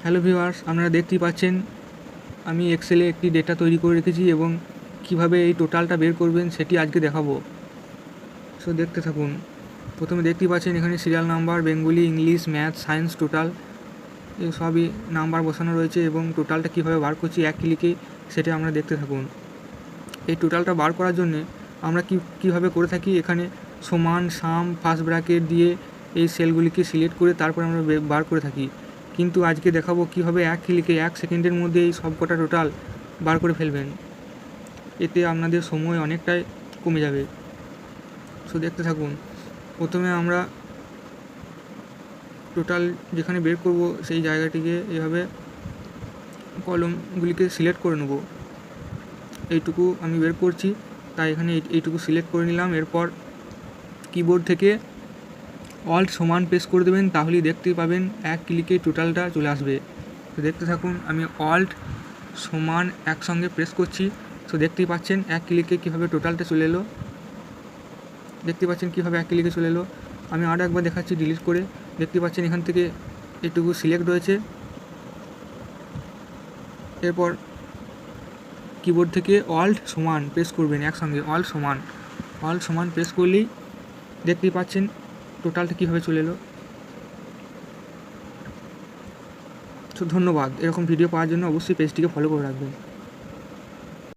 Hello viewers, আপনারা দেখতেই পাচ্ছেন আমি এক্সেলে একটি ডেটা তৈরি করে রেখেছি এবং কিভাবে এই টোটালটা বের করবেন সেটি আজকে দেখাবো। সো দেখতে থাকুন। প্রথমে দেখতেই পাচ্ছেন এখানে serial number, Bengali, English, math, science, total এই সবই নাম্বার বসানো রয়েছে এবং টোটালটা কীভাবে বার করছি এক ক্লিকে সেটা আমরা দেখতে থাকুন। এই টোটালটা বার করার জন্যে আমরা কীভাবে করে থাকি, এখানে সমান, সাম, ফার্স্ট ব্র্যাকেট দিয়ে এই সেলগুলিকে সিলেক্ট করে তারপর আমরা বার করে থাকি। কিন্তু আজকে দেখাবো কীভাবে এক ক্লিকে 1 সেকেন্ডের মধ্যে এই সব কটা টোটাল বার করে ফেলবেন। এতে আপনাদের সময় অনেকটাই কমে যাবে। সো দেখতে থাকুন। প্রথমে আমরা টোটাল যেখানে বের করব সেই জায়গাটিকে এভাবে কলমগুলিকে সিলেক্ট করে নেব। এইটুকু আমি বের করছি, তাই এখানে এইটুকু সিলেক্ট করে নিলাম। এরপর কিবোর্ড থেকে অল্ট সমান প্রেস করে দেবেন, তাহলেই দেখতেই পাবেন এক ক্লিকে টোটালটা চলে আসবে। তো দেখতে থাকুন, আমি অল্ট সমান একসঙ্গে প্রেস করছি। তো দেখতেই পাচ্ছেন এক ক্লিকে কীভাবে টোটালটা চলে এলো। দেখতে পাচ্ছেন কীভাবে এক ক্লিকে চলে এলো। আমি আরও একবার দেখাচ্ছি ডিলিট করে। দেখতে পাচ্ছেন এখান থেকে এটুকু সিলেক্ট রয়েছে। এরপর কিবোর্ড থেকে অল্ট সমান প্রেস করবেন একসঙ্গে, অল্ট সমান প্রেস করলেই দেখতেই পাচ্ছেন টোটালটা কীভাবে চলে এলো। তো ধন্যবাদ। এরকম ভিডিও পাওয়ার জন্য অবশ্যই পেজটিকে ফলো করে রাখবেন।